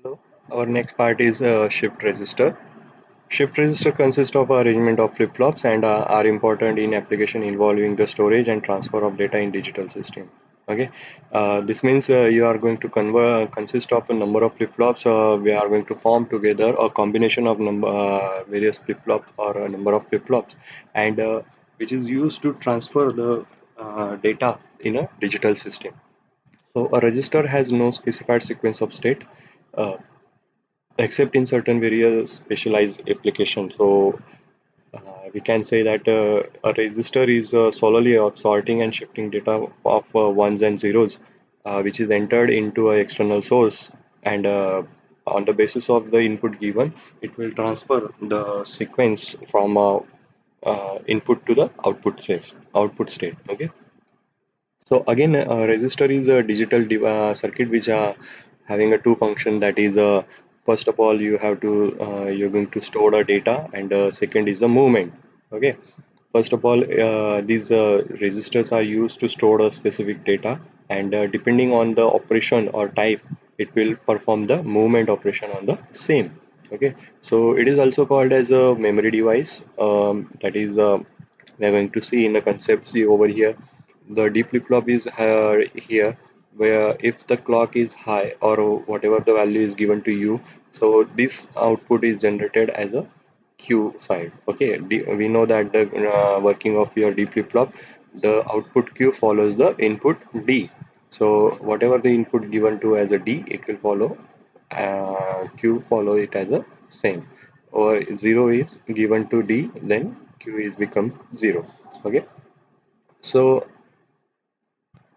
Hello. Our next part is shift register. Shift register consists of arrangement of flip-flops and are important in application involving the storage and transfer of data in digital system. Okay, this means you are going to convert consist of a number of flip-flops. We are going to form together a combination of number various flip-flops or a number of flip-flops, and which is used to transfer the data in a digital system. So a register has no specified sequence of state. Uh, Except in certain various specialized applications. So we can say that a register is solely of sorting and shifting data of ones and zeros, which is entered into an external source, and on the basis of the input given, it will transfer the sequence from input to the output state. Okay. So again, a resistor is a digital circuit which are having a two function, that is first of all you have to you're going to store the data, and second is the movement. Okay. First of all, these registers are used to store a specific data, and depending on the operation or type, it will perform the movement operation on the same. Okay, so it is also called as a memory device. That is, we are going to see in the concept. See over here, the D flip-flop is here, where if the clock is high or whatever the value is given to you, so this output is generated as a Q side. Okay, we know that the working of your D flip-flop, the output Q follows the input D. So whatever the input given to as a D, it will follow Q follow it as a same. Or 0 is given to D, then Q is become 0. Okay, so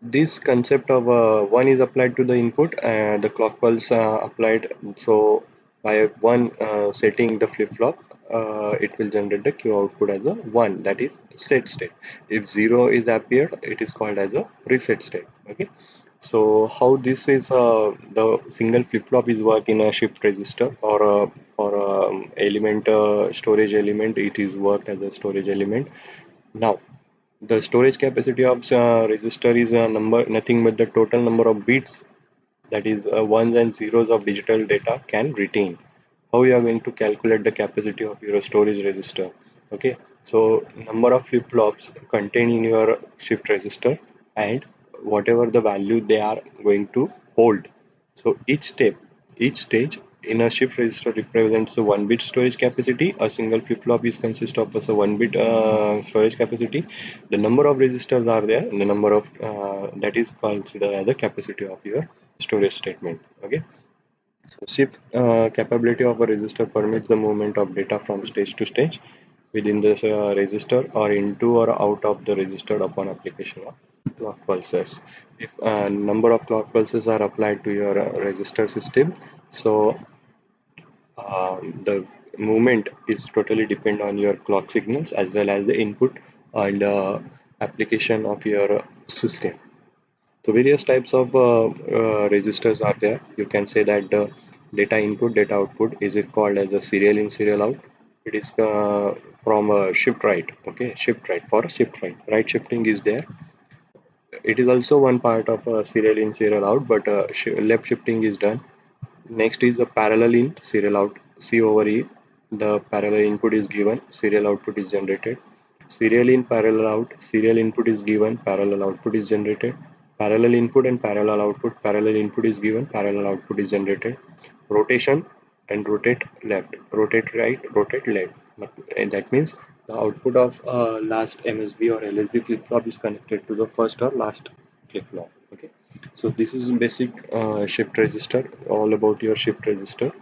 this concept of one is applied to the input and the clock pulse applied. So by one setting the flip-flop, it will generate the Q output as a 1, that is set state. If 0 is appeared, it is called as a reset state. Okay. So how this is the single flip-flop is work in a shift register, or for element storage element, it is worked as a storage element. Now the storage capacity of register is a number, nothing but the total number of bits, that is ones and zeros of digital data can retain. How you are going to calculate the capacity of your storage register? Okay, so number of flip-flops contained in your shift register, and whatever the value they are going to hold. So each stage in a shift register represents a 1 bit storage capacity. A single flip-flop is consist of a 1 bit storage capacity. The number of registers are there, and the number of that is considered as the capacity of your storage statement. Okay. So shift capability of a register permits the movement of data from stage to stage within this register, or into or out of the register upon application of clock pulses. If a number of clock pulses are applied to your register system, so the movement is totally depend on your clock signals as well as the input and application of your system. So various types of registers are there. You can say that the data input, data output is it called as a serial in, serial out. It is from shift right. Okay, shift right, for shift right. Right shifting is there. It is also one part of serial in, serial out, but left shifting is done. Next is the parallel in, serial out. See over here, the parallel input is given, serial output is generated. Serial in, parallel out, serial input is given, parallel output is generated. Parallel input and parallel output, parallel input is given, parallel output is generated. Rotation and rotate left, rotate right, rotate left. And that means the output of last MSB or LSB flip-flop is connected to the first or last flip-flop. Okay. So this is basic shift register, all about your shift register.